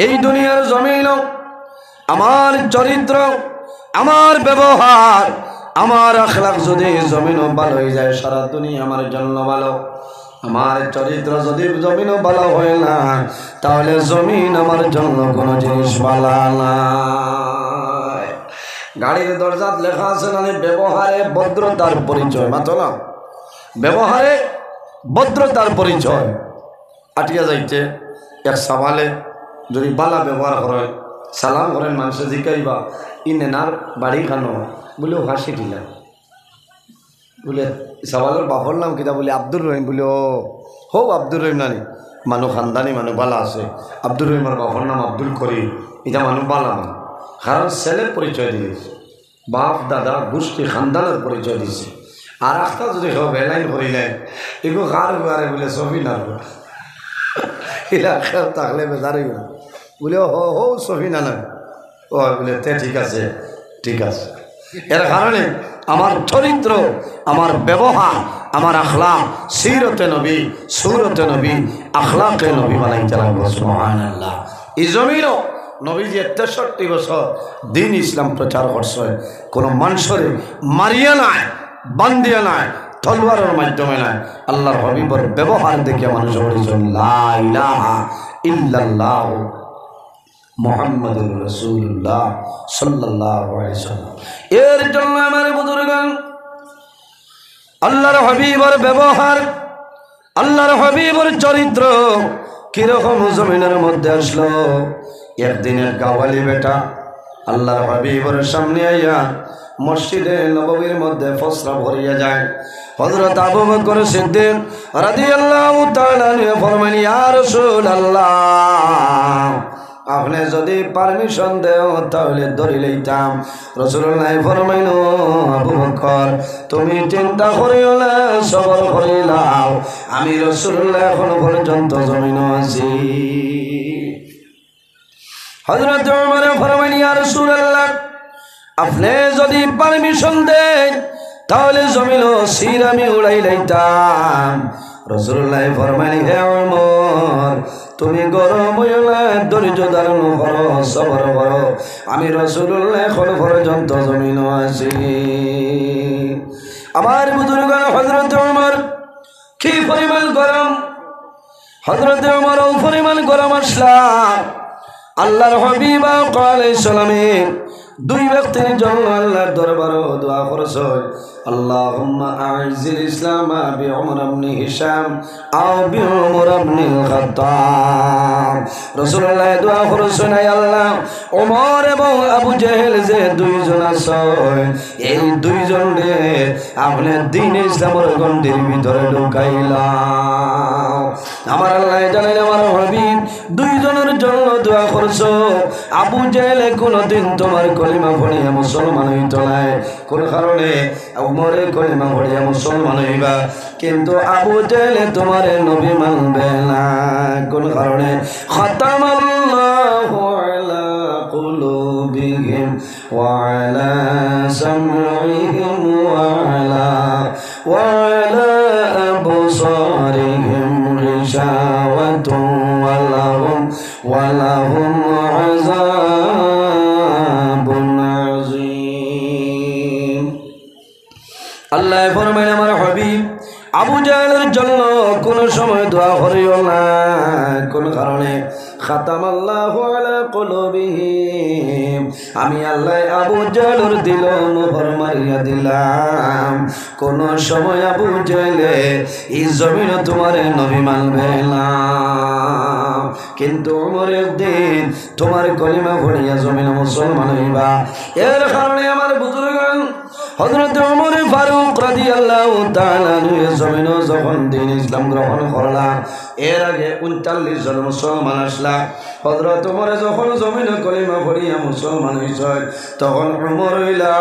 এই দুনিয়ার জমিন আমার চরিত্র, আমার ব্যবহার, আমার আখলাক যদি জমিনও ভালো হয়ে যায়, সারা দুনিয়া আমার জন্য ভালো। আমার চরিত্র যদি জমিনও ভালো হয় না, তাহলে জমিন আমার জন্য কোনো জিনিস ভালো না। গাড়ির দরজাত লেখা আছে না, ব্যবহারে ভদ্রতার পরিচয়, মাত্র না, ব্যবহারে ভদ্রতার পরিচয়। আটিয়া যাইতে এক সওয়ালে যদি বালা ব্যবহার করে, সালাম করেন, মানুষে জিকাইবা ইনেনার বাড়ি খানো বলেও হাসি দিলাম, বলে সওয়ালের বাপর নাম কিতা, বলে আব্দুর রহিম, বলে ও হো আব্দুর রহিম নানি, মানুষ খানদানি মানুষ বালা আছে। আব্দুর রহিমের বাপর নাম আব্দুল করিম, এটা মানুষ বালা মানুষ, কারণ ছেলের পরিচয় দিয়েছে, বাপ দাদা গোষ্ঠী খানদানের পরিচয় দিয়েছে। আর একটা যদি সব বেলাইন করিলেন এগুলো কার গারে বলে সফিনার এলাকা থাকলে বেজারই বলে হো হো সফিনা নয়, ও বলে তে ঠিক আছে ঠিক আছে। এর কারণে আমার চরিত্র, আমার ব্যবহার, আমার আখলাক সিরতে নবী, সুরতে নবী, আখলাকে নবী বানাইতে লাগবে। সুবহানাল্লাহ। এই জমিনও নবীজি 63 বছর দিন ইসলাম প্রচার করছে, কোনো মানুষের মারিয়া নাই, বান্দিয়া নাই, তলোয়ারের মাধ্যমে নাই, আল্লাহর হাবিবের ব্যবহার দেখে মানুষ বলেছে লা ইলাহা ইল্লাল্লাহ মুহাম্মাদুর রাসূলুল্লাহ সাল্লাল্লাহু আলাইহি ওয়াসাল্লাম। এর জন্য আমার বুজুর্গান আল্লাহর হাবিবের ব্যবহার, আল্লাহর হাবিবের চরিত্র কিরকম জমিনের মধ্যে আসলো। একদিনের গাওয়ালি বেটা আল্লাহর হাবিবের সামনে আইয়া মসজিদে নববীর মধ্যে ফসরা ভরিয়া যায়। হযরত আবু বকর সিদ্দিক রাদিয়াল্লাহু তাআলা আনহু ফরমান, ইয়া রাসূলুল্লাহ, আপনি যদি পারমিশন দেও তাহলে ধরে লইতাম। রাসূলুল্লাহ ফরমাইল, আবু বকর তুমি চিন্তা করিও না, সবর করিলাও, আমি রাসূলুল্লাহ এখন পর্যন্ত জমিনে আছি। হযরত ওমর ফরমাইল, ইয়া রাসূলুল্লাহ, আপনি যদি পারমিশন দেন তাহলে জমিন সির আমি উড়াই লইতাম। রাসূলুল্লাহ ফরমাইলেন, হে ওমর তুমি গরম হইও না, ধৈর্য ধারণ করো, সবর করো, আমি রাসূলুল্লাহ এখন পর্যন্ত জমিন আছি। আমার বুজুর্গান হযরত ওমর কি পরিমাণ গরম, হযরত ওমর ও পরিমাণ গরম আসলা আল্লাহর হাবিব আলাইহিস সালামে দুই ব্যক্তির জন্য আল্লাহর দরবারে দোয়া করছে, আল্লাহুম্মা আইজিল ইসলাম বিউমর ইবনে হিশাম আও বিউমর ইবনে খাত্তাব। রাসূলুল্লাহ দোয়া করেছেন, হে আল্লাহ, ওমর এবং আবু জেহেল যে দুইজন আছে, এই দুইজনকে আপনি দ্বীন ইসলামের গণ্ডির ভিতরে ঢুকাইলাম। আমার আল্লাহ জানেন, আমার হাবিব দুইজনের জন্য দোয়া করছো। আবু জেহেল কোনদিন তোমার কলিমা পড়িয়া মুসলমান হইত নাই, কোন কারণে উমরে কলিমা পড়িয়া মুসলমান হইবা, কিন্তু আবু জেহেল তোমার নবী মানবে না, কোন কারণে খাতামাল্লাহু আলা কুলুবিহিম ওয়া আলা সামঈহিম ওয়া আলা আবসারিহিম গিশাওয়াতুন ওয়া লাহুম আযাবুন আযীম। আল্লাহ ফরমায়, আমার হাবিব আবু জাহেলের জন্য কোন সময় দোয়া করিও না, কোন কারণে খাতামাল্লাহু আলা কুলুবিহিম, আমি আল্লাহ আবু জাহেলের দিল মোহর মারিয়া দিলাম, কোন সময় আবু জাহেলে এই জমিনে তোমার নবী মানবে না, কিন্তু ওমরের দিন তোমার কলিমা পড়িয়া জমিনে মুসলমান হইবা। এর কারণে আমার বুজুর্গগণ হযরত ওমর ফারুক রাদিয়াল্লাহু তাআলা জমিনে যখন দ্বীন ইসলাম গ্রহণ করলা, এর আগে 39 জন মুসলমান আসলা। হযরত ওমর যখন জমিনে কলিমা পড়িয়া মুসলমান হইছে, তখন ওমর হইলা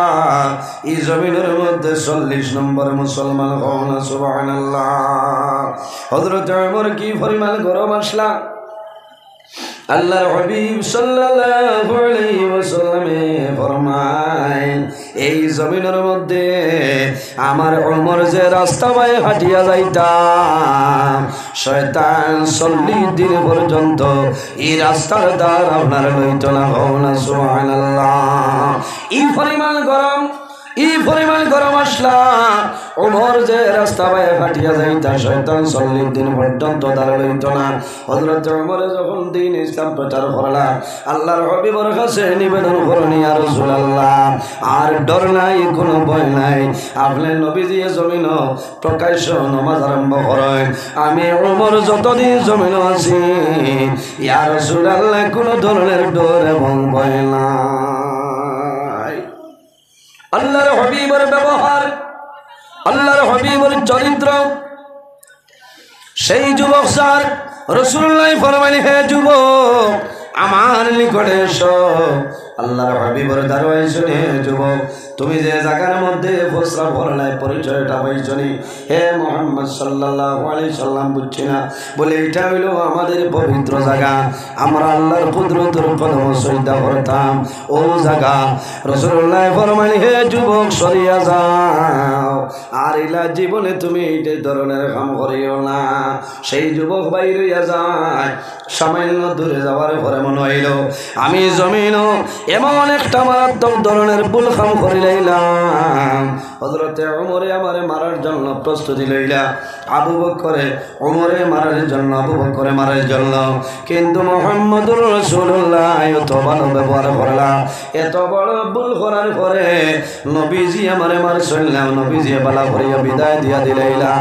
এই জমিনের মধ্যে 40 নম্বর মুসলমান হন। সুবহানাল্লাহ। হযরত ওমর কি পরিমাণ গরম আসলা, আল্লাহর হাবিব সাল্লাল্লাহু আলাইহি ওয়াসাল্লামে ফরমায় এই জমিনের মধ্যে আমার ওমর যে রাস্তা বাই হাঁটিয়া যাইতাম শয়তান 40 দিন পর্যন্ত এই রাস্তার দ্বার আপনার লইত না। হওনা সুবহানাল্লাহ। এই পরিমাণ গরম আসলা ওমর যে রাস্তা বাইরে ফাটিয়া যাইতা শয়তান 40 দিন পর্যন্ত দ্বার লইত না। হযরত ওমর যখন দিন ইসলাম প্রচার করলা আল্লাহর হাবিবের কাছে নিবেদন করলেন, ইয়া রাসূলুল্লাহ আর ডর নাই, কোনো ভয় নাই, আপনি নবীজি জমিন প্রকাশ্য নামাজ আরম্ভ করেন, আমি ওমর যতদিন জমিন আছি ইয়া রাসূলুল্লাহ কোনো ধরনের ডর এবং ভয় নাই। আল্লাহর হাবিবের ব্যবহার, আল্লাহর হাবিবের চরিত্র, সেই যুবক স্যার রাসূলুল্লাহ ফরমাইলেন, হে যুবক আমার নিকটে এসো। আল্লাহর হাবিবের দারওয়ায় শুনে, যুবক তুমি যে জায়গার মধ্যে প্রস্রাব করলাই পরিচয়টা পাইছনি? হে মুহাম্মদ সাল্লাল্লাহু আলাইহি সাল্লাম বুঝছি না। বলে এটা হইল আমাদের পবিত্র জায়গা, আমরা আল্লাহর কুদরতের কদম সজদা করতাম ও জায়গা। রাসূলুল্লাহ ফরমাইলেন, হে যুবক সরিয়া যাও, আর ইলা জীবনে তুমি এই ধরনের কাম করিও না। সেই যুবক বাইরে যায়, সামান্য দূরে যাওয়ার পরে মনে হইল আমি জমিন এমন একটা মারাত্মক ধরনের ভুল কাম করিলাম। হযরতে ওমরে আমারে মারার জন্য প্রস্তুতি লইলা, আবু বকরে ওমরে মারার জন্য, আবু বকরে মারার জন্য, কিন্তু মুহাম্মদুর রাসূলুল্লাহ এত ভালো ব্যবহার করলা, এত বড় ভুল করার পরে নবীজি আমারে মারছিলেন, নবীজি বালা করিয়া বিদায় দিয়া দিলাইলা।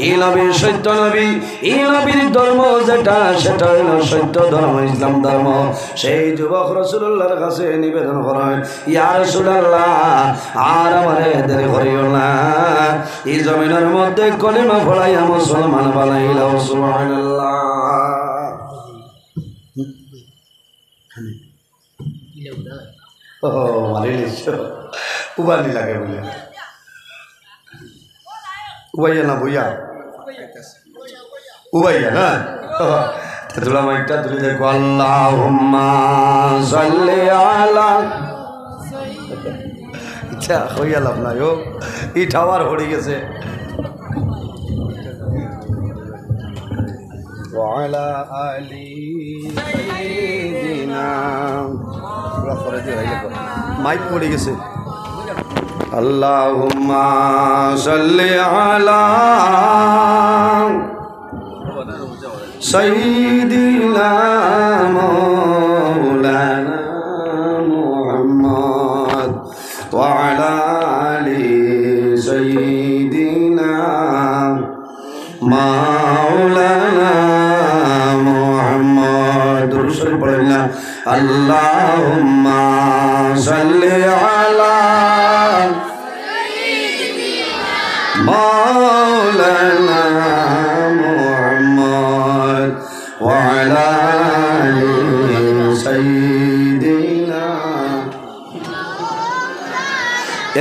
এই নবী সত্য নবী, এই নবীর ধর্ম যেটা সেটা হইল সত্য ধর্ম, ইসলাম ধর্ম। সেই যুবক রাসূলুল্লাহর কাছে নিবেদন করেন, ইয়া রাসূলুল্লাহ আর আমারে দেরি করিও না, এই জমিনের মধ্যে কলিমা পড়াইয়া মুসলমান বানাইলাও। সুবহানাল্লাহ। ও মারিলিস উবালি লাগে বলে উবাইয়া না বইয়া উবাইয়া না তোলা মাইকটা তুলে দেখো। আল্লাহুম্মা সাল্লি আলা, আচ্ছা হইয়া লাভ নাই, ও ই টাওয়ার হয়ে গেছে। ওয়ালা আলি সাইয়্যিদিনা, মাইক পড়ে গেছে। আল্লাহুম্মা সাল্লি আলা সাইয়্যিদিনা মাওলানা মুহাম্মদ ওয়া আলা আলি সাইয়্যিদিনা মাওলানা মুহাম্মদ। দুরূদ শরীফ পড়েন না। আল্লাহুম্মা সাল্লি আলা মাওলানা মুহাম্মদ ওয়া আলা আলি সাইয়্যিদিনা।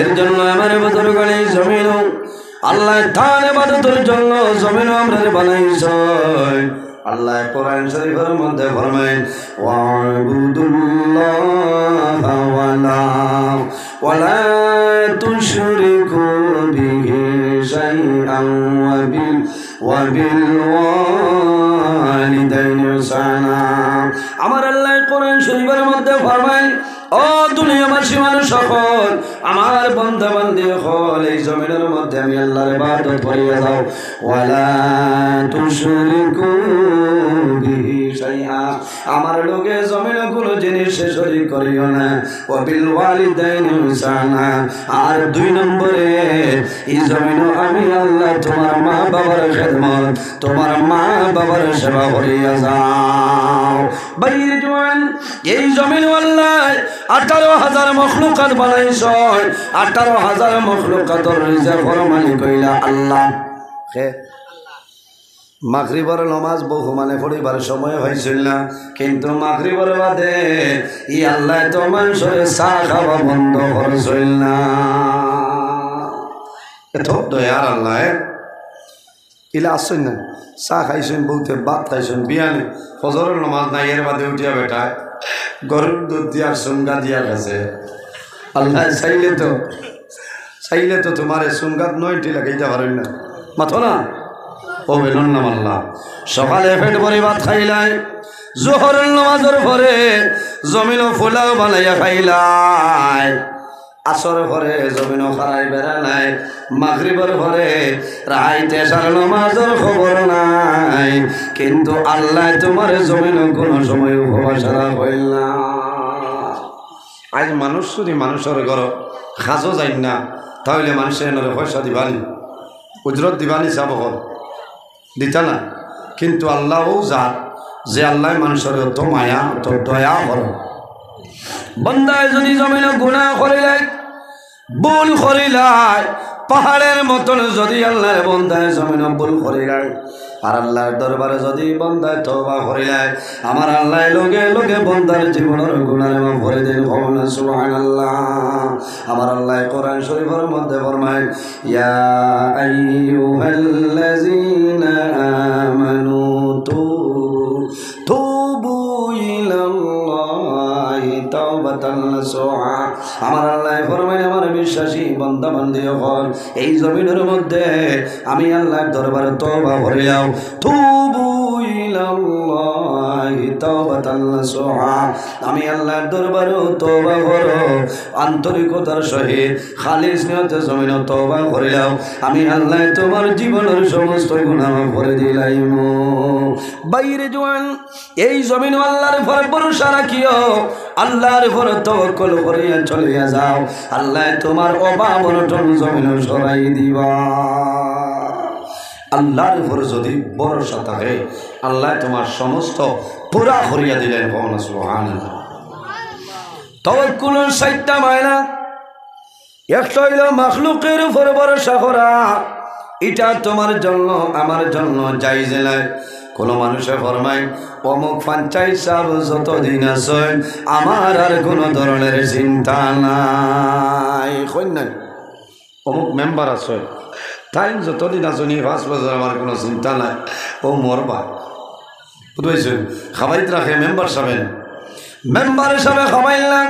এর জন্য আমার বুজুর্গগণ জমিন আল্লাহ তার ইবাদতের জন্য জমিন আমরা বানাইছে। আল্লাহ কোরআন শরীফের মধ্যে ফরমায়, ওয়া'বুদুল্লাহা ওয়ালা তুশরিকু বিহি শাইআন ওয়া বিল ওয়ালিদাইনি ইহসানা। আমার আল্লাহ কোরআন শরীফের মধ্যে ফরমায়, ও দুনিয়াবাসী মানুষ সকল, আমার বান্দা বান্দি সকল, এই জমিনের মধ্যে আমি আল্লাহর ইবাদত করিয়া যাও। ওয়ালা তুশরিকু বিহি শাইআ, আমার লোকে জমিনে কোনো জিনিস শরীক করিও না। ওয়া বিল ওয়ালিদাইনি ইহসানা, আর 2 নম্বরে এই জমিনে আমি আল্লাহ তোমার মা বাবার খেদমত, তোমার মা বাবার সেবা করিয়া যাও। বাইরে জওয়ান, এই জমিন আল্লাহ 18,000 মখলুকাত বানাইছ, 18,000 মখলুকাতর রিজার্ভর মালিক হইলা আল্লাহ। মাগরিবের নামাজ বহু মানে পড়িবার সময় হয়েছিল না, কিন্তু মাগরিবের বাদে ই আল্লাহ তো মানুষের চা খাওয়া বন্ধ করছিল না। এত দয়ার আল্লাহ ইলা আসছেন না, চাহ খাইছেন বলতে ভাত খাইছেন বিয়ানে ফজরের নামাজ নাই এর বাদে উঠিয়া বেটায় গরুর দুধ দিয়ার সুঙ্গা দিয়া গেছে আল্লাহ চাইলে তো তোমার সুঙ্গাত 9টি লাগাইতে পারেন না মাথো না ও বেলুন নাম আল্লাহ সকালে পেট ভরে ভাত খাইলাই জোহরের নামাজের পরে জমিনও ফুলাও বানাইয়া খাইলাই আসর পরে জমিনও খারাই বেড়ালাই মাগরিবের পরে রাইতে সার নামাজের খবর নাই কিন্তু আল্লাহ তোমার জমিনও কোনো সময় উপবাস হইল না আজ মানুষ যদি মানুষের ঘর খাজো যাই না তাহলে মানুষের এনে পয়সা দিবানি উজরত দিবানি চাব দিতা না কিন্তু আল্লাহও যা যে আল্লাহ মানুষের তো মায়া তো দয়া কর বন্দায় যদি জমিন গুনাহ করিলাই ভুল করিলাই পাহাড়ের মতন যদি আল্লাহর বন্দায় জমিন ভুল করিলাই আর আল্লাহর দরবারে যদি বন্দায় তওবা করিলাই আমার আল্লাহ লগে লগে বন্দার জীবনের গুনাহ মাফ করে দেন কওনা সুবহানাল্লাহ আমার আল্লাহ কোরআন শরীফের মধ্যে ফরমায় ইয়া আইয়ুহাল্লাযীনা আমানু তুবু ইলাল্লাহি তাওবাতান নাসুহা আমার আল্লাহ ফরমায় আমার বিশ্বাসী বান্দা বান্দি হল এই জমিনের মধ্যে আমি আল্লাহর দরবারে তওবা করিলাম তুবু ইলাল্লাহি তাওবাতান নাসুহা আমি আল্লাহর দরবারে তওবা করো আন্তরিকতার সহিত খালিস নিয়তে জমিনে তওবা করিলাম আমি আল্লাহ তোমার জীবনের সমস্ত গুনাহ মাফ করে দিলাম বাইরে জওয়ান এই জমিন আল্লাহর উপর ভরসা রাখিও আল্লাহর উপর তাওয়াক্কুল করিয়া চলিয়া যাও আল্লাহ তোমার অভাব অনটন জমিন সরাই দিবা আল্লাহর উপর যদি ভরসা থাকে আল্লাহ তোমার সমস্ত পুরা করিয়া দিলেন সুবহানাল্লাহ তাওয়াক্কুলের 7টা মায়না একটা হইল মাখলুকের উপর ভরসা করা এটা তোমার জন্য আমার জন্য জায়েজ নয় কোনো মানুষে ফরমায় অমুক পঞ্চায়েত সাহেব যতদিন আছে আমার আর কোনো ধরনের চিন্তা নাই কন্যা অমুক মেম্বার আছে তাই যতদিন আসনি 5 বছর আমার কোনো চিন্তা নাই ও মরবা বুঝেছেন খাবাইত রাখে মেম্বার হিসাবে খাবাইল না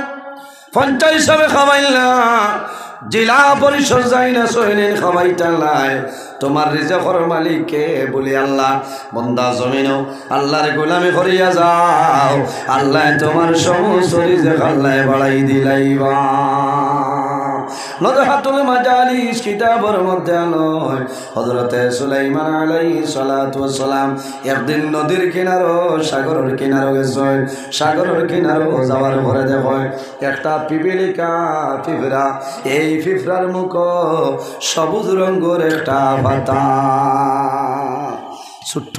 পঞ্চায়েত হিসাবে খাবাইল না জেলা পরিষদ যাই না সৈনিক খাবাইটা নাই তোমার রিজেকর মালিক কে বলি আল্লাহ বন্দা জমিনও আল্লাহর গোলামি করিয়া যাও আল্লাহ তোমার সমস্ত রিজেক আল্লাহ বাড়াই দিলাইবা নজহাতুল মাজালিস কিতাবের মধ্যে নয় হযরতে সুলাইমান আলাইহিস সালাতু ওয়াস সালাম একদিন নদীর কিনারো সাগরের কিনারো গেছে সাগরের কিনারো যাওয়ার পরে দেখো একটা পিপিলিকা পিঁপড়া এই পিঁপড়ার মুখ সবুজ রঙের একটা পাতা ছোট্ট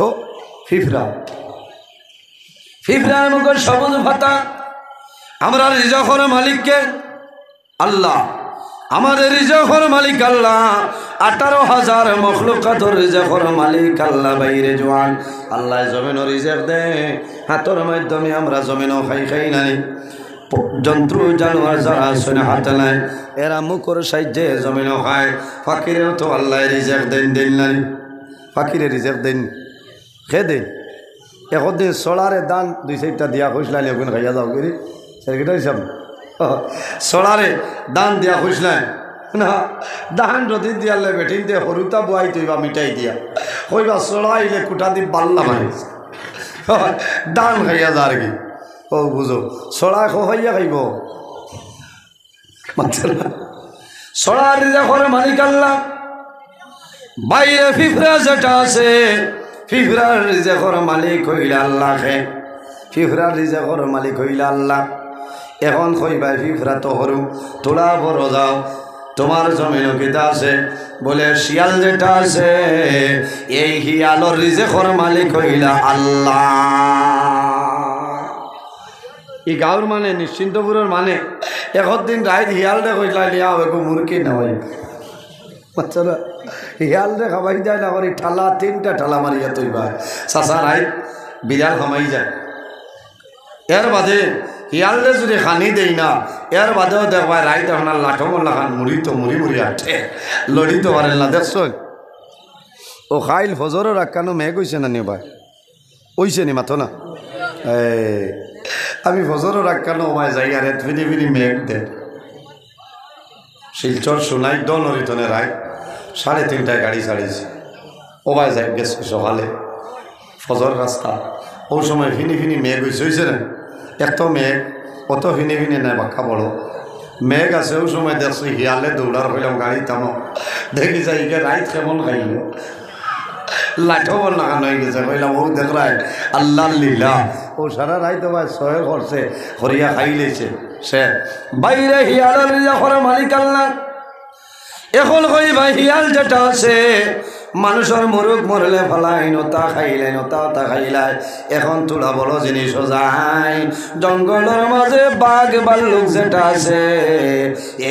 পিঁপড়ার মুখ সবুজ পাতা আমরা রিজকের মালিককে আল্লাহ আমাদের রিজকের মালিক আল্লাহ 18,000 মখলুকাতের রিজকের মালিক আল্লাহ বাইরে জওয়ান আল্লাহ জমিনের রিজক দে হাতের মাধ্যমে আমরা জমিনও খাই নাই জন্তু জানোয়ার যারা আছে হাতে নাই এরা মুখের সাহায্যে জমিনও খায় ফাকিরেও তো আল্লাহ রিজক দেন নাই ফাকিরে রিজক দেন খেয়ে দেন একদিন সোলারে দান 2-4টা দিয়া খুঁজলাম এখন খাইয়া যাও করি সেটা হিসাব সড়ারে দান দিয়া খুঁজলেন না দান যদি দিয়ালে বেঠিন দিয়ে সরুতা বুয়াই তৈবা মিঠাই দিয়া কইবা চড়াইলে কুটা দি বাল্লা মারিছে দান খাইয়া যার কি ও বুঝো চড়া খাইয়া খাইব চড়ার রিজেকর মালিক আল্লাহ বাইরে পিঁপড়া যেটা আছে পিঁপড়ার রিজেকর মালিক হইলা আল্লাহ পিঁপড়ার রিজেকর মালিক হইলা আল্লাহ এখন কইবা পিঁপড়া তো সরু তোলা বড় যাও তোমার জমিন কিতা আছে বলে শিয়াল যেটা আছে এই শিয়ালর রিজেকর মালিক হইলা আল্লাহ এই গাঁৱৰ মানে নিশ্চিন্তপুরের মানে একদিন রাইত শিয়াল দে কইলা লিয়া একো মুরগি নয় বাচ্চারা শিয়াল দে খাবাই যায় না করে ঠালা 3টা ঠালা মারিয়া তৈবা চাচা রাইত বিড়াল খামাই যায় এর বাদে শিয়ালে যদি খানি দেই না এর বাদেও দেখবা রাইত আপনার লাঠমল্লা খান মুড়ি আঠে লড়ি তো পারেন না দেখছ ও ও খাইল ফজরের রাখানো মেঘ হইছে না নিও ভাই ওইছে নি মাথো না আমি ফজরের রাখানো ভাই যাই আর ফিরি ফিরি মেঘ দে শিলচর সোনাই দল হরিতনে রায় 3:30টায় গাড়ি ছাড়িয়েছে ও ভাই যাই গেছে সকালে ফজর রাস্তা ও সময় ফিনি ফিনি মেঘ হয়েছে না এত মেঘ অত ফিনি ফিনি নাই বাক্কা বড় মেঘ আছে ও সময় দেখছি হিয়ালে দৌড়ার হইলাম গাড়ি থামো দেখি যাই গে রাইত কেমন খাইল লাঠো বল লাগানো হয়ে গেছে কইলাম ও দেখ রায় আল্লাহ লীলা ও সারা রাইত ভাই সহে করছে হরিয়া খাই লেছে সে বাইরে হিয়ালের রিজা করে মালিক আল্লাহ এখন কই ভাই হিয়াল যেটা আছে মানুষের মুরুখ মরলে ফলাই নতা খাইলে নতা খাইলাই এখন তোলা বড় জিনিসও যায় জঙ্গলের মাঝে বাঘ বাল্লুক যেটা আছে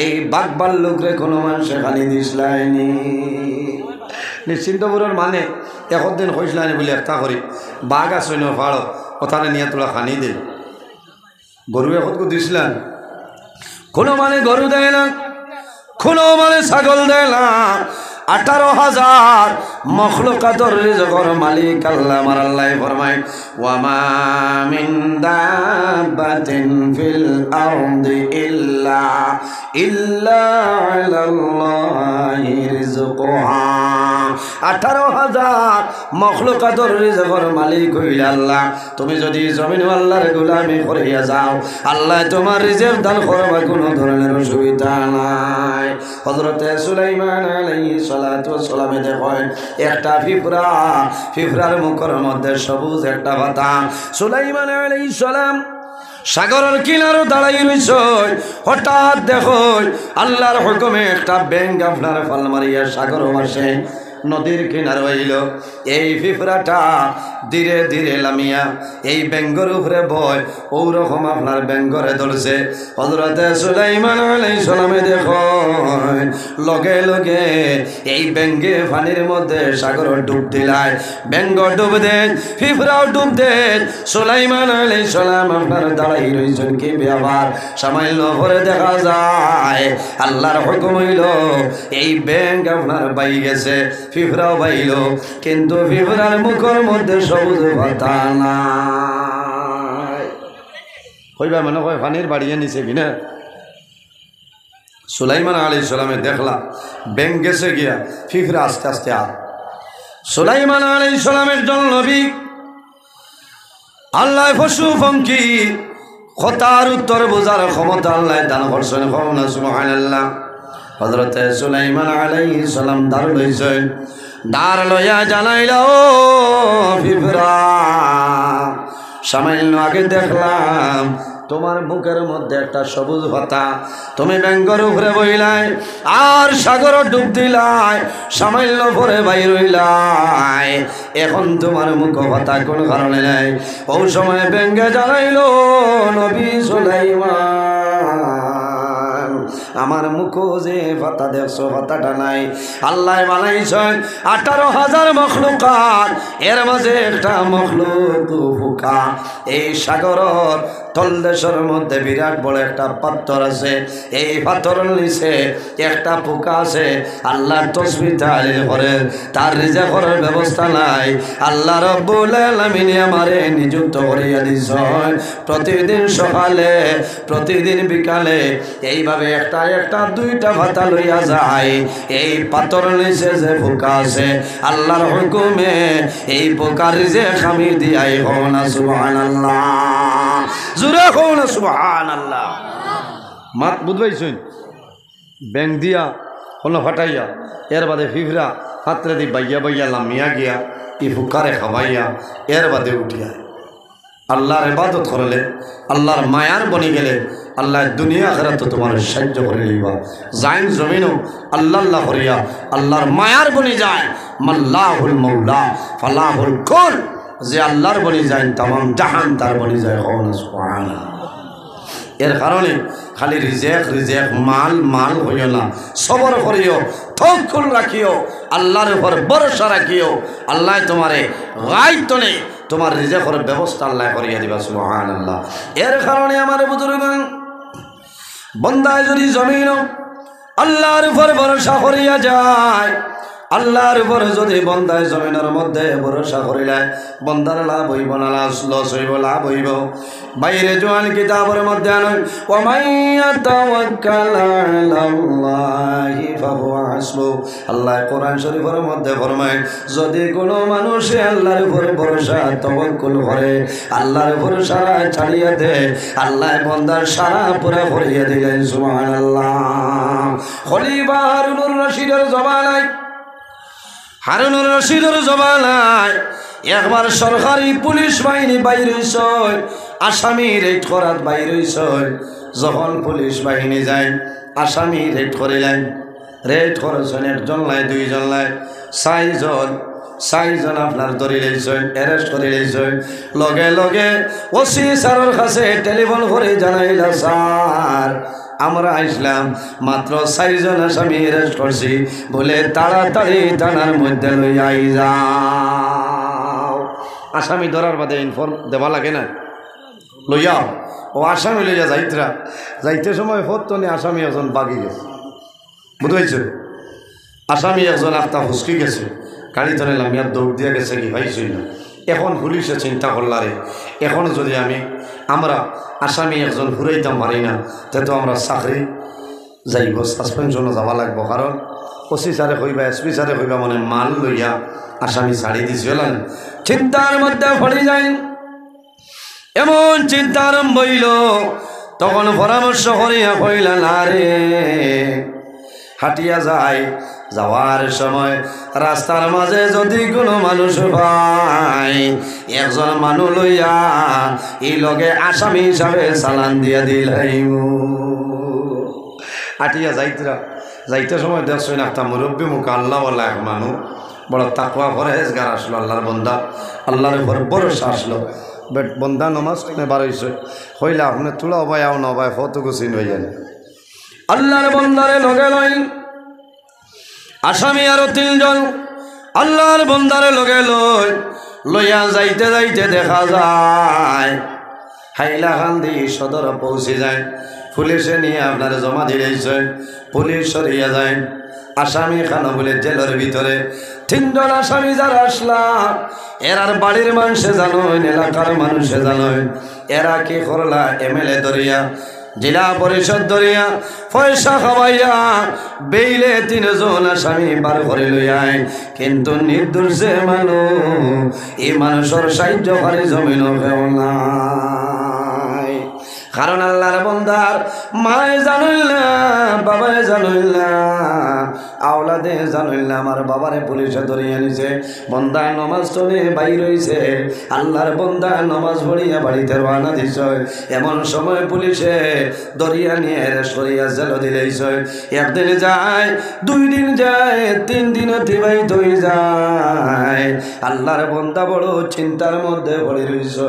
এই বাঘ বাল্লুক রে কোনো মানুষে খালি দিসলাইনি নিশ্চিন্তপুরের মানে একদিন কইসলাইনি বলে একটা করি বাঘ আছে ন ফাড়ো ওখানে নিয়ে তোলা খানি দে গরু এখন দিসলেন কোনো মানে গরু দেয় না কোনো মানে ছাগল দেয় না 18,000 মখলুকাতের রিজকের মালিক আল্লাহ আমার আল্লাহ ফরমায় ওয়া মা মিন দাব্বাতিন ফিল আরদি ইল্লা আলাল্লাহি রিজকুহা 18,000 মখলুকাতের রিজকের মালিক হইল আল্লাহ তুমি যদি জমিন আল্লাহর গোলামি করিয়া যাও আল্লাহ তোমার রিজক দান করবে কোনো ধরনের অসুবিধা নাই হযরতে সুলাইমান আলাইহিস সালাতু ওয়াস সালামে দেখেন একটা ফিফরার মুখের মধ্যে সবুজ একটা পাতা সুলাইমান আলাইহিস সালাম সাগরের কিনারে দাঁড়াই রইছে হঠাৎ দেখো আল্লাহর হুকুমে একটা ব্যাঙ আপনার ফাল মারিয়া সাগর ভাসে নদীর কিনারে হইল এই ফিফরাটা ধীরে ধীরে লামিয়া এই ব্যাঙ্গর উপরে বয় ওরকম আপনার ব্যাঙ্গরে ধরছে হযরতে সুলাইমান আলাইহিস সালামে দেখো লগে লগে এই ব্যাঙ্গে পানির মধ্যে সাগর ডুব দিলায় ব্যাঙ্গ ডুব দেন ফিফরাও ডুব দেন সুলাইমান আলাইহিস সালাম আপনার দাঁড়াই রইছেন কি ব্যাপার সামাইল পরে দেখা যায় আল্লাহর হুকুম হইল এই ব্যাঙ্গ আপনার বাই গেছে ফিফরাও বাইল কিন্তু ফিফরার মুখের মধ্যে সবুজ পাতা নাই কইবা মনে হয় পানির বাড়িয়ে নিছে কিনা সুলাইমান আলাইহিস সালামে দেখলা ব্যাঙ গেছে গিয়া ফিফরা আস্তে আস্তে আর সুলাইমান আলাইহিস সালামের জন্য নবী আল্লাহ পশু পঙ্খী কথার উত্তর বোঝার ক্ষমতা আল্লাহ দান করছেন সুবহানাল্লাহ হযরতে সুলাইমান আলাইহিস সালাম দার লইছেন দার লইয়া জানাইল ও ফিফরা সামান্য আগে দেখলাম তোমার বুকের মধ্যে একটা সবুজ পাতা তুমি ব্যাঙ্গর উপরে বইলাই আর সাগর ডুব দিলাই সামান্য পরে বাইর হইলাই এখন তোমার মুখ পাতা কোন কারণে নাই ও সময় ব্যাঙ্গে জানাইল নবী সুলাইমান আমার মুখ যে পাতা দেখছো পাতাটা নাই আল্লাহ বানাইছেন 18,000 মখলুকাত এর মাঝে একটা মখলুক পোকা এই সাগরের তলদেশের মধ্যে বিরাট বড় একটা পাথর আছে এই পাথরের নিচে একটা পোকা আছে আল্লাহর তাসবিহ তাহলিল করে তার রিজকের ব্যবস্থা নাই আল্লাহ রাব্বুল আলামিন আমারে নিযুক্ত করিয়া দিছেন প্রতিদিন সকালে প্রতিদিন বিকালে এইভাবে একটা দুইটা পাতা লইয়া যায় এই পাথরের নিচে যে পোকা আছে আল্লাহর হুকুমে এই পোকার রিজক আমি দিয়াই হও না সুবহানাল্লাহ জোরে হও না সুবহানাল্লাহ মাত বুঝবাইছেন ব্যাং দিয়া হলো ফাটাইয়া এর বাদে ফিফরা হাতরে দি বাইয়া বাইয়া লামিয়া গিয়া ই ফুকারে খাওয়াইয়া এর বাদে উঠিয়া আল্লাহর ইবাদত করলে আল্লাহর মায়ার বনি গেলে আল্লাহ দুনিয়া আখিরাত তোমার সাহায্য করে লইবা জাইন জমিনও আল্লাহ আল্লাহ করিয়া আল্লাহর মায়ার বনি যায় মাল্লাহুল মাওলা ফালাহুল কুল যে আল্লাহর বনি যায় तमाम জাহান তার বনি যায় সুবহানাল্লাহ এর কারণে খালি রিজেক মাল হইও না সবর করিও তওয়াক্কুল রাখিও আল্লাহর উপর ভরসা রাখিও আল্লাহ তোমারে গায়তনে তোমার রিজেকের ব্যবস্থা আল্লাহ করিয়া দিবা সুবহানাল্লাহ এর কারণে আমার বুজুর্গগণ বান্দা যদি জমিন আল্লাহর উপর ভরসা করিয়া যায় আল্লাহর উপরে যদি বন্দায় জমিনের মধ্যে ভরসা করিলে বন্দার লাভ হইব না লস হইব লাভ হইব বাইরে জোয়ান কিতাবের মধ্যে আনয় ওয়া মাইয়া তাওয়াক্কাল আলাল্লাহি ফাহুয়া হাসবু আল্লাহ কোরআন শরীফের মধ্যে ফরমায় যদি কোনো মানুষ আল্লাহর উপর ভরসা তাওয়াক্কুল করে আল্লাহর উপর সারা ছাড়িয়ে দেয় আল্লাহ বন্দার সারা পুরা ভরিয়ে দিলেন সুবহানাল্লাহ খলিফা হারুনুর রশিদের জমানায় হারুনুর রশিদের জমানায় একবার সরকারি পুলিশ বাহিনী বাইর হইছে আসামি রেড করার বাইর হইছে যখন পুলিশ বাহিনী যায় আসামি রেড করিলেন রেড করেছেন একজন লাই দুইজন লাই চারজন আপনার ধরে লইছেন অ্যারেস্ট করে লইছেন লগে লগে ওসি স্যারের কাছে টেলিফোন করে জানাইলা স্যার আমরা আসলাম মাত্র 4 জন আসামি অ্যারেস্ট করছি বলে তাড়াতাড়ি থানার মধ্যে লই আই যাও আসামি ধরার বাদে ইনফর্ম দেওয়া লাগে না লইয়া ও আসামি লইয়া যাইতে সময় ফোরতনে আসামি একজন বাগি গেছে বুঝতে আসামি একজন একটা হুসকি গেছে গাড়ি ধরে লামিয়া দৌড় দিয়ে গেছে কি ভাইছই না এখন পুলিশে চিন্তা করলারে এখন যদি আমরা আসামি একজন ঘুরাইতাম পারি না তো আমরা চাকরি যাইব সাসপেনশনও যাওয়া লাগবো কারণ ওসি স্যারে কইবা এসপি স্যারে কইবা মানে মাল লইয়া আসামি ছাড়ি দিছিল চিন্তার মধ্যে পড়ে যায় এমন চিন্তা আরম্ভ হইল তখন পরামর্শ করিয়া কইলা না রে হাঁটিয়া যায় যাওয়ার সময় রাস্তার মাঝে যদি কোনো মানুষ পায় একজন মানুষ লইয়া এই লগে আসামি হিসাবে চালান দিয়া দিলাইম হাঁটিয়া যাইতে সময় দেখছেন একটা মুরব্বী মুখ আল্লাহওয়ালা এক মানুষ বড় তাকওয়া পরহেজগার আসলো আল্লাহর বন্দা আল্লাহর উপর ভরসা আসলো বেট বন্দা নমাজ বার হইছে হইলে আপনি তুলা ভাই আও নবাই ফটো গুছিন হয়ে যান আল্লাহর বন্দারে লগে লই আসামি আরো 3 জন আল্লাহর বন্দারে লগে লইয়া যাইতে যাইতে দেখা যায় হাইলাকান্দি সদর পৌঁছে যায় পুলিশে নিয়ে আপনার জমা দিয়েছে পুলিশ সরিয়া যায় আসামি খানা বলে জেলের ভিতরে 3 জন আসামি যারা আসলা এরার বাড়ির মানুষে জানোয় এলাকার মানুষে জানোয় এরা কি করলা এমএলএ ধরিয়া জেলা পরিষদ ধরিয়া পয়সা খাওয়াইয়া বেইলে 3 জন আসামি বার করে লইয়ায় কিন্তু নির্দোষে মানুষ এই মানুষের সাহায্য করে জমিন কেউ নাই কারণ আল্লাহর বন্দার মায়ে জানুল না বাবায় জানুল না আওলাদে জানুল না আমার বাবারে পুলিশে ধরিয়ে নিছে বন্দা নমাজ চলে বাইর হইছে আল্লাহর বন্দা নমাজ পড়িয়া বাড়িতে রওনা দিছে এমন সময় পুলিশে ধরিয়া নিয়ে অ্যারেস্ট করিয়া জেল দিলেইছে একদিন যায় 2 দিন যায় 3 দিন অতিবাহিত হয়ে যায় আল্লাহর বন্দা বড় চিন্তার মধ্যে পড়ে রইছে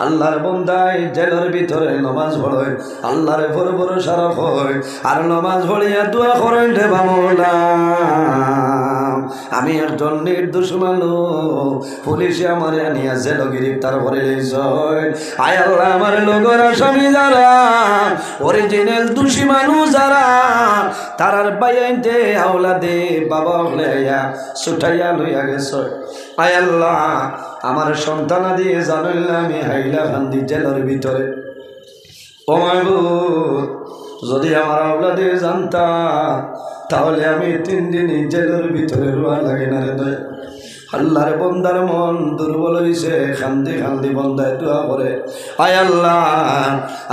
আল্লাহর বন্দায় জেলের ভিতরে নমাজ পড়ে আল্লাহর উপর ভরসা রাখে আর নমাজ পড়িয়া দোয়া করেন রে মাওলা আমি একজন নির্দোষ মানুষ পুলিশে আমার আনিয়া জেল গ্রেফতার করে লইছে আয় আল্লাহ আমার লোকের আসামি যারা অরিজিনাল দোষী মানুষ যারা তারার বাইতে আওলাদে বাবা হইয়া ছুটাইয়া লইয়া গেছে আয় আল্লাহ আমার সন্তান দিয়ে জানাইলে আমি হাইলাকান্দি জেলের ভিতরে ও মাহবুব যদি আমার আওলাদে জানতাম তাহলে আমি 3 দিন জেলের ভিতরে রোয়া লাগে না রে দয়া আল্লাহর বন্দার মন দুর্বল হইছে কান্দি কান্দি বন্দায় দোয়া করে আয় আল্লাহ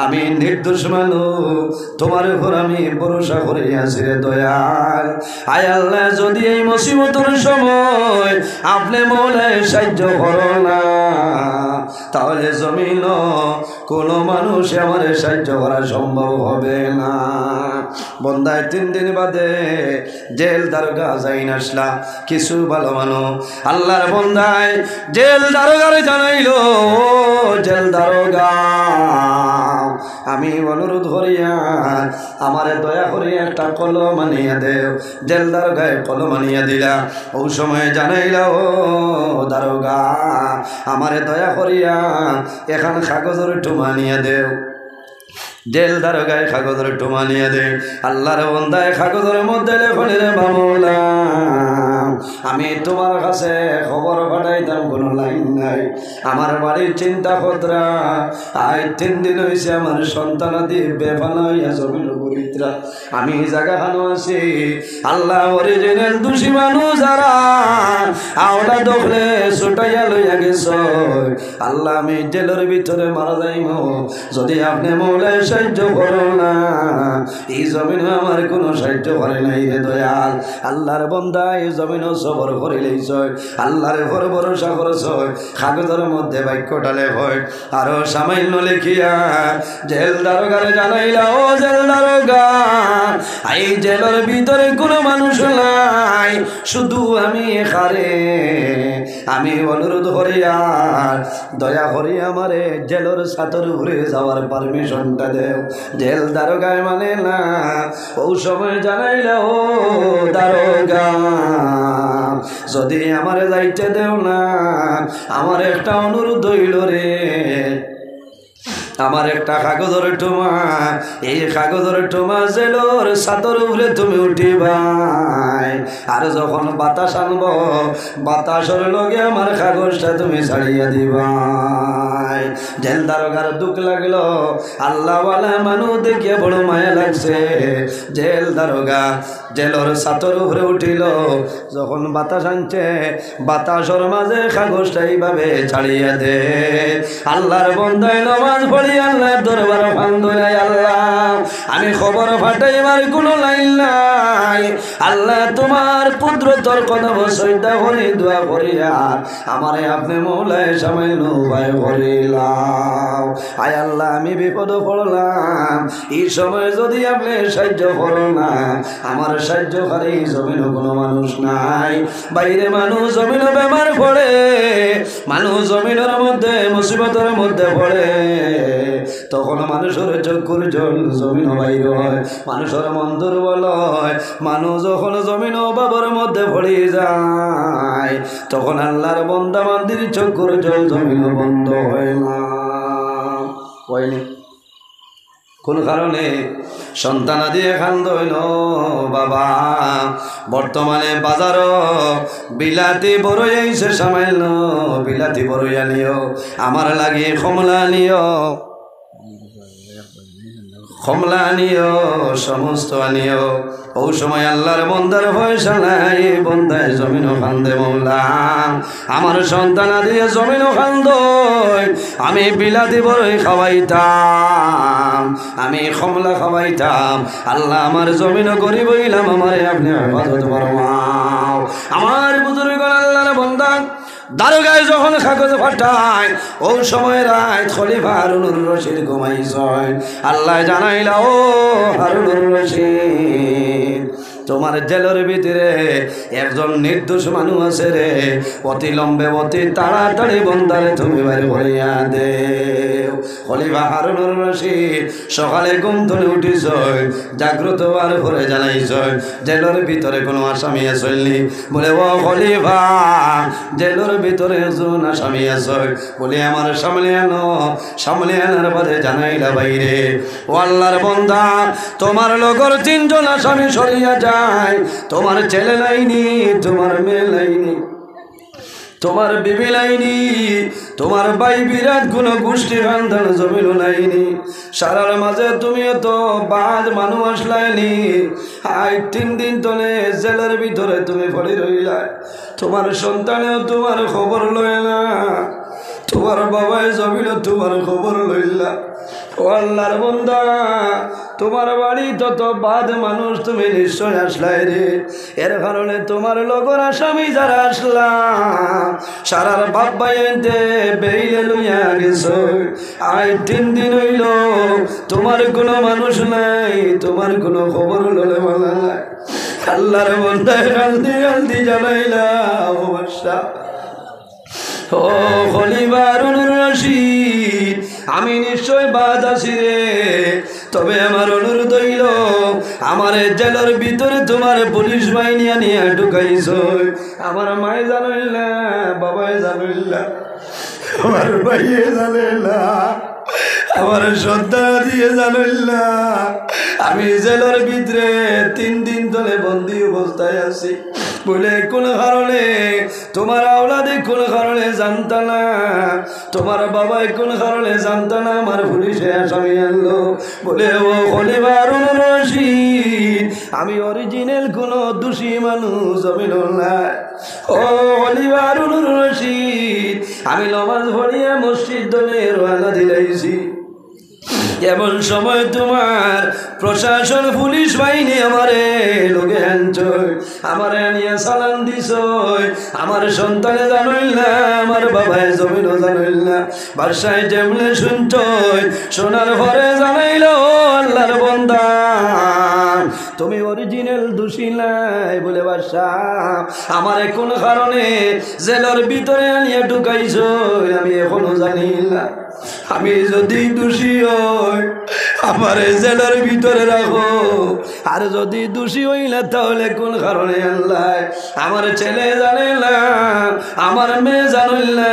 আমি নির্দোষ মানুষ তোমার উপর আমি ভরসা করে আছি রে দয়াল আয় আল্লাহ যদি এই মুসিবতের সময় আপনি মৌলায় সাহায্য করো না তাহলে জমিন কোনো মানুষ আমার সাহায্য করা সম্ভব হবে না বন্দায় 3 দিন বাদে জেল দারোগা যাইন আসলা কিছু ভালো মানুষ আল্লাহর বন্দায় জেল দারোগারে জানাইলো জেল দারোগা আমি অনুরোধ করিয়া আমারে দয়া করে একটা কলম আনিয়া দেও জেল দারোগায় কলম আনিয়া দিলা ওই সময় জানাইলা ও দারোগা আমারে দয়া করিয়া এখন কাগজের টুমা আনিয়া দেও জেল দারোগায় কাগজের টোমা নিয়ে দে। আল্লাহর বান্দায় কাগজের মধ্যে লেখনি রে মামলা, আমি তোমার কাছে খবর পাঠাইতাম, কোনো লাইন নাই। আমার বাড়ির চিন্তা খতরা, আজ 3 দিন হয়েছে আমার সন্তানাদি বেফানা হইয়া জমিন পবিত্রা। আমি জায়গাখানো আছি, আল্লাহ অরিজিনাল দোষী মানুষ যারা আওলা দখলে ছুটাইয়া লইয়া গেছ। আল্লাহ আমি জেলের ভিতরে মারা যাইম, যদি আপনি মৌলায় সাহায্য করো না, এই জমিনে আমার কোনো সাহায্য করে নাই রে দয়াল। আল্লাহর বান্দা এই জমিনও সবর করিলেইছ, আল্লাহর উপর ভরসা করছ। কাগজের মধ্যে বাক্যটালে হয় আরো সামান্য লিখিয়া জেল দারোগারে জানাইলা, ও জেল দারোগা, এই জেলের ভিতরে কোনো মানুষ নাই, শুধু আমি এখানে। আমি অনুরোধ করিয়া দয়া করি আমারে জেলের ছাতর ঘুরে যাওয়ার পারমিশনটা দেও। জেল দারোগায় মানে না, ও সময় জানাইলা, ও দারোগা, যদি আমারে যাইতে দেও না, আমার একটা অনুরোধ হইল রে, আমার একটা কাগজের টোমা, এই কাগজের টোমা জেলের ছাতর উপরে তুমি উঠিবাই, আর যখন বাতাস আনব বাতাসের লগে আমার কাগজটা তুমি ছাড়িয়া দিবাই। জেল দারোগার দুঃখ লাগলো, আল্লাহ ওয়ালা মানুষ দেখিয়া বড় মায়া লাগছে। জেল দারোগা জেলের ছাতর উপরে উঠিল, যখন বাতাস আনছে বাতাসের মাঝে কাগজটা এইভাবে ছাড়িয়া দে। আল্লাহর বন্দায় নামাজ পড়ি আল্লাহর দরবার ফান্দুলাই, আল্লাহ আমি খবর ফাটাইবার কোনো লাইন নাই। আল্লাহ তোমার পুত্রতর কথা বসইটা করি দোয়া করিয়া আমারে আপনি মৌলায় সামান্য উপায় করিলাম। আয় আল্লাহ আমি বিপদ পড়লাম, এই সময় যদি আপনি সাহায্য করো না, আমার সাহায্যকারী জমিনও কোনো মানুষ নাই। বাইরে মানুষ জমিনও বেমার পড়ে, মানুষ জমিনের মধ্যে মুসিবতের মধ্যে পড়ে, তখন মানুষের চক্ষুর জল জমিন বাইর হয়, মানুষের মন দুর্বল হয়। মানুষ যখন জমিন অভাবের মধ্যে পড়ে যায়, তখন আল্লাহর বান্দা বান্দির চক্ষুর জল জমিন বন্ধ হয় না। হয়নি কোন কারণে সন্তান দিয়ে খান্দ হইল বাবা। বর্তমানে বাজার বিলাতি বড়ই আইছে সামাইল, বিলাতি বড়ই আনিও, আমার লাগে কমলা আনিও, কমলা আনিও, সমস্ত আনিও। ও সময় আল্লাহর বন্দার পয়সা নাই, বন্দায় জমিনও খান্দে মৌলা, আমার সন্তান দিয়ে জমিনও খান্দ। আমি বিলাতি বড়ই খাওয়াইতাম, আমি কমলা খাওয়াইতাম, আল্লাহ আমার জমিনও গরিব হইলাম, আমার আপনি হেফাজত ফরমাও। আমার বুজুর্গ আল্লাহর বন্দা দারোগায় যখন কাগজ ফাটায়, ও সময় রাত খলিফা হারুনুর রশিদ ঘুমাইছেন। আল্লাহ জানাইলা, ও হারুনুর রশিদ, তোমার জেলের ভিতরে একজন নির্দোষ মানুষ আছে রে, অতি লম্বে অতি তাড়াতাড়ি বন্দারে তুমি বাইর করিয়া দে। খলিফা হারুনুর রশিদ সকালে ঘুম থেকে উঠিছ, জাগ্রত হওয়ার পরে জানাইছ জেলের ভিতরে কোনো আসামি আসেননি। বলে, ও খলিফা, জেলের ভিতরে একজন আসামি আছে, বলে আমার সামনে আনো। সামনে আনার পরে জানাইলা, বাইরে ও আল্লাহর বন্দা, তোমার লগর 3 জন আসামি সরিয়া যায়, তোমার ছেলে লাইনি, তোমার মেয়ে লাইনি, তোমার বিবি লাইনি, তোমার ভাই বিরাট কোনো গোষ্ঠী খানদান জমিল লাইনি, সারার মাঝে তুমিও তো বাদ মানুষ আসলাইনি। আজ 3 দিন তলে জেলের ভিতরে তুমি পড়ে রইলা, তোমার সন্তানেও তোমার খবর লয় না, তোমার বাবাই জমিল তোমার খবর লইলা। ও আল্লাহর বান্দা, তোমার বাড়ি তত বাদ মানুষ তুমি নিশ্চয় আসলাই রে, এর কারণে তোমার লগর আসামি যারা আসলাম সারার বাপ ভাইতে বেইলে লইয়া গেছ। আজ 3 দিন হইল তোমার কোনো মানুষ নাই, তোমার কোনো খবর ললে বলা নাই। আল্লাহর বান্দায় কান্দি কান্দি জানাইলা, ও বাদশা, ও খলিফা হারুনুর রশিদ, আমি নিশ্চয় বাদ আছি রে, তবে আমার অনুরোধ হইল, আমার জেলের ভিতরে তোমার পুলিশ বাহিনী আনিয়া ঢুকাইছ, আমার মায়ে জানিল না, বাবাই জানিল না, আমার ভাইয়ে জানে না, আমার সন্তান দিয়ে জানিল্লা আমি জেলের ভিতরে 3 দিন ধরে বন্দি অবস্থায় আছি বলে কোন কারণে তোমার আওলাদে কোন কারণে জানতা না, তোমার বাবাই কোন কারণে জানতা না আমার পুলিশে আসামি আনলো বলে ও খলিফা হারুন রশিদ আমি অরিজিনাল কোন দোষী মানুষ জমিন নাই। ও খলিফা হারুন রশিদ আমি নামাজ পড়িয়া মসজিদ দলে রওনা দিলাইছি, এমন সময় তোমার প্রশাসন পুলিশ বাহিনী আমারে লোকে আনছয়, আমারে আনিয়া সালাম দিছয়, আমার সন্তানে জানইল না, আমার বাবায় জমিনও জানইল না, বাদশাহ যেমনে শুনছয় শোনার পরে জানাইল আল্লাহর বান্দা তুমি অরিজিনাল দোষী নাই বলে বাদশাহ আমার কোন কারণে জেলের ভিতরে আনিয়া ঢুকাইছয় আমি এখনো জানি না। আমি যদি দোষী হই আমার জেলের ভিতরে রাখো, আর যদি দোষী হই না তাহলে কোন কারণে আল্লাহ আমার ছেলে জানে না, আমার মেয়ে জানিল না,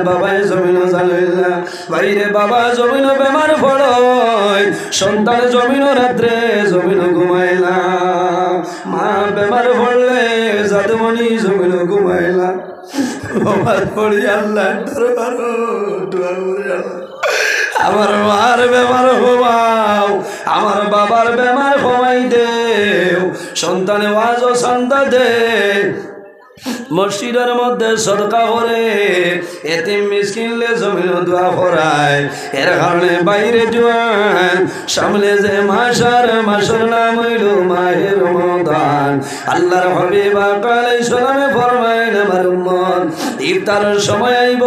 বাবাই জমিনও জানিল না, বাইরে বাবা জমিনও বেমার পড়য়, সন্তান জমিনও রাত্রে জমিনও ঘুমায় না, মা বেমার পড়লে জাদুমণি জমিনও ঘুমায় না, বাবার পড়ি আল্লাহ আমার মার বেমার হবাও, আমার বাবার বেমার হবাই দেও, সন্তানে ওয়াজ ও সন্তান দে, মসজিদের মধ্যে সদকা করে এতিম মিসকিনলে জমিন দোয়া করায়, এর কারণে বাইরে জোয়ান সামনে যে মাসের নাম হইল মাহে রমাদান। আল্লাহর হাবিব আলাইহিস সালামে ফরমায়েন আমার উম্মত ইফতারের সময় আইব,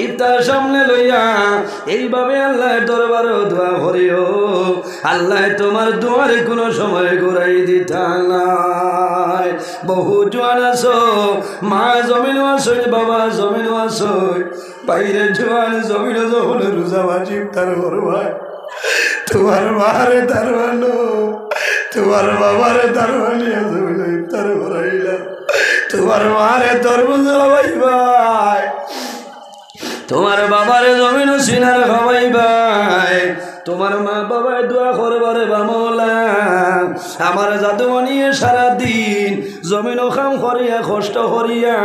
ইফতার সামনে লইয়া এইভাবে আল্লাহর দরবারে দোয়া করিও, আল্লাহ তোমার দোয়ারে কোনো সময় ঘুরাই দিতা নাই। বহু জোয়ান আছো, মা জমিন আসই, বাবা জমিন আসই, বাইরে জোয়ান জমিন যখন রোজা বাজি ইফতার করবাই, তোমার মারে দারবানো, তোমার বাবারে দারবানিয়া জমিন ইফতার করাইলা, তোমার মারে তরমুজ খাওয়াইবাই, তোমার বাবারে জমিন সিনার খাওয়াইবাই, তোমার মা বাবায় দোয়া করবারে বা মৌলা আমার জাদুমণিয়ে সারাদিন জমিন খাম করিয়া কষ্ট করিয়া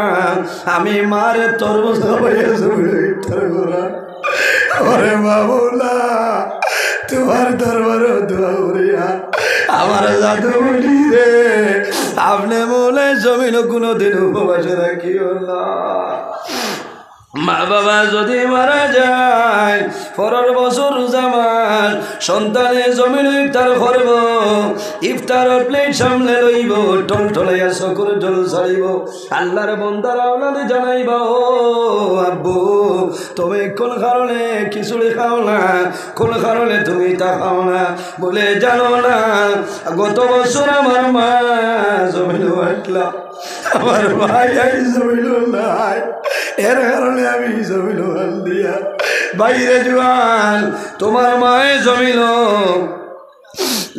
আমি মারে তরমুজ খাওয়াইয়া জমিন ইফতার করা, ওরে বাবুলা তোমার দরবার দোয়া করিয়া আমার জাদুমণি রে আপনি মৌলে জমিন কোনোদিন উপবাসে রাখিও না। মা বাবা যদি মারা যায় পরের বছর রোজা মাস সন্তানে জমিন ইফতার করব, ইফতারের প্লেট সামনে লইব, টল টলাইয়া চকুর জল ছাড়িব, আল্লাহর বান্দার আওলাদে জানাইবা ও আব্বু তুমি কোন কারণে খিচুড়ি খাও না, কোন কারণে তুমি তা খাও না, বলে জানো না গত বছর আমার মা জমিন আসলা, আমার ভাই জমিন নাই, এর কারণে আমি জমিল দিয়া বাইরে জোয়ান তোমার মায়ে জমিল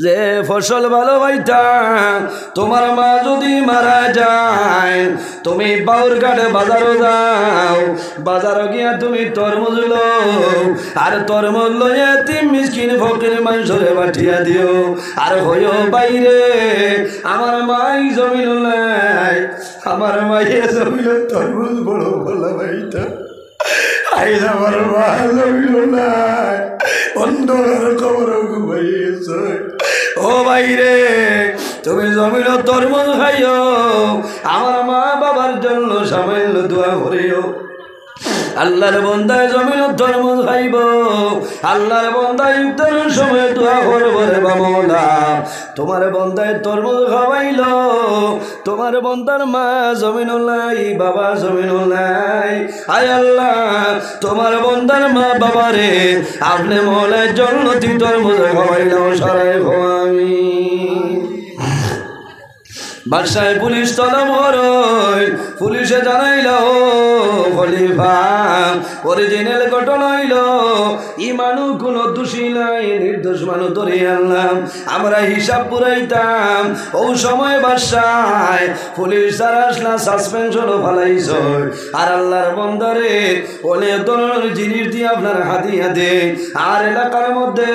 যে ফসল ভালো পাইতাম, তোমার মা যদি মারা যায় তুমি বাউর ঘাটে বাজারও যাও, বাজারও গিয়া তুমি তরমুজ লো, আর তরমুজ লইয়া তিন মিসকিন ফকির মানুষরে পাঠিয়া দিও, আর হইও বাইরে আমার মাই জমিল নাই, আমার মাইয়ে জমিল তরমুজ বড় ভালো পাইতাম, আইজ আমার মা জমিল নাই, অন্ধকার খবর ঘুমাইয়েছে, ও বাইরে তুমি জমিন তরমুজ খাইও, আমার মা বাবার জন্য সামান্য দোয়া করিও, আল্লাহর বান্দায় জমিন তরমুজ খাইব, আল্লাহর বান্দায় ইফতারের সময় দোয়া করব রে বামলা তোমার বান্দায় তরমুজ খাওয়াইল, তোমার বান্দার মা জমিন নাই, বাবা জমিন নাই, আয় আল্লাহ তোমার বান্দার মা বাবারে আপনি মৌলার জন্য তরমুজ খাওয়াইল সারাই আমি বাদশাহ পুলিশ তলব হরই পুলিশে জানাইল খলিফা অরিজিনাল ঘটনা হইল ই মানুষ কোনো দোষী নাই নির্দোষ মানুষ ধরে আনলাম আমরা হিসাব পুরাইতাম ও সময় বাদশাহ পুলিশ যারা আসলা সাসপেনশনও ফালাইছ আর আল্লাহর বন্দারে অনেক ধরনের জিনিস দিয়ে আপনার হাতিয়া দে আর এলাকার মধ্যে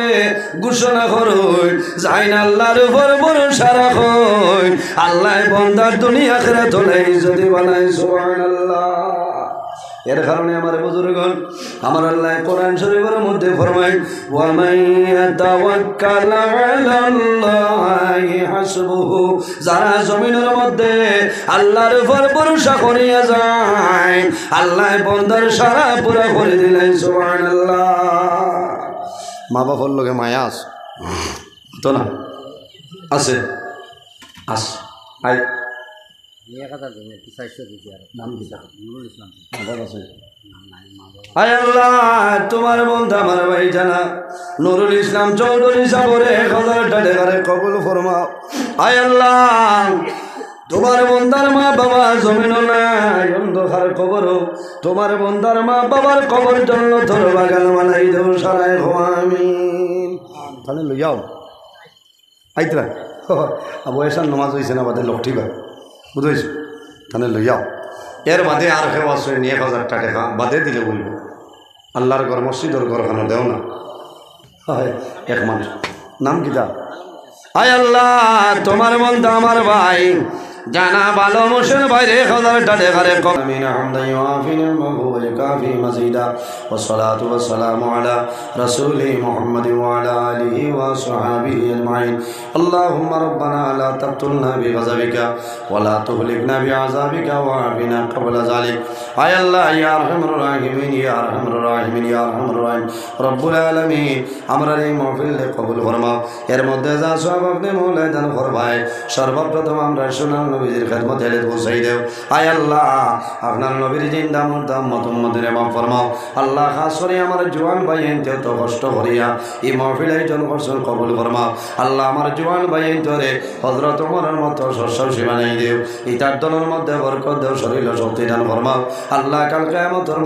ঘোষণা করুন যাই না আল্লাহর উপর ভরসা রাখুন আল্লাহ বন্দার দুনিয়া আখিরাত হলে যদি বানাই সুবহানাল্লাহ। এর কারণে আমার বুজুর্গণ আমার আল্লাহ কোরআন শরীফের মধ্যে ফরমায় ওয়া মান ইয়াতাওয়াক্কাল আলাল্লাহি হাসবুহু যারা জমিনের মধ্যে আল্লাহর উপর ভরসা করিয়া যায় আল্লাহ বন্দার সারা পুরা করে দিলেন সুবহানাল্লাহ। মা বাবার লগে মায়া আছে তো না আছে আছে আই তোমার বন্ধু আমার ভাই জানা নুরুল ইসলাম চৌধুরী সাগরে 1000 টাকা কবুল ফরমাও। আয় আল্লাহ তোমার বন্দার মা বাবা জমিন নাই অন্ধকার কবর তোমার বন্দার মা বাবার কবর জন্য তোর বাগান বানাই দেব সারায় আমিন। তাহলে লইয়াও আইতরা আবু এসার নমাজ হয়েছে না বাদে লোক ঠিক হয় বুঝেছ তাহলে লইয়াও এর বাদে আর কেউ আসে 1000 টাকা বাদে দিলে বলবো আল্লাহর ঘর মসজিদের ঘর খানো দেও না হয় এক মানুষ নাম কিতা। আয় আল্লাহ তোমার বন্ধু আমার ভাই জানা ভালো মোশন বাইরে 1000 টাকা রে কমিন হামদাই ওয়াফিন মাহবুব কাফি মাজিদা ওয়া সালাতু ওয়া সালামু আলা রাসূলি মুহাম্মদ ওয়া আলা আলিহি ওয়া সাহবিহি আজমাইন আল্লাহুম্মা রাব্বানা লা তাকতুলনা বিগাযাবিকা ওয়া লা তুহলিকনা বিআযাবিকা ওয়া আফিনা ক্বাবলা যালিক। আয় আল্লাহ ইয়া আরহামুর রাহিমিন ইয়া আরহামুর রাহিমিন ইয়া আরহামুর রাহিম রব্বুল আলামিন আমরা এই মাহফিল কবুল ফরমাও এর মধ্যে যা সওয়াব আপনি মওলা দান ফরমায় সর্বপ্রথম আমরা সোনার নবীর খেদমত হেলে পৌঁছাই দেও। আয় আল্লাহ আপনার নবীর জিন্দা মুর্দা উম্মতের মাফ ফরমাও আল্লাহ খাস করে আমার জওয়ান ভাই এনতে তো কষ্ট করিয়া এই মাহফিল আয়োজন করছেন কবুল ফরমাও আল্লাহ আমার জওয়ান ভাই এনতে হযরত ওমরের মতো শস্য সীমানাই দেও ইতার দলের মধ্যে বরকত দেও শরীর শক্তি দান ফরমাও আল্লাহ কাল কিয়ামতের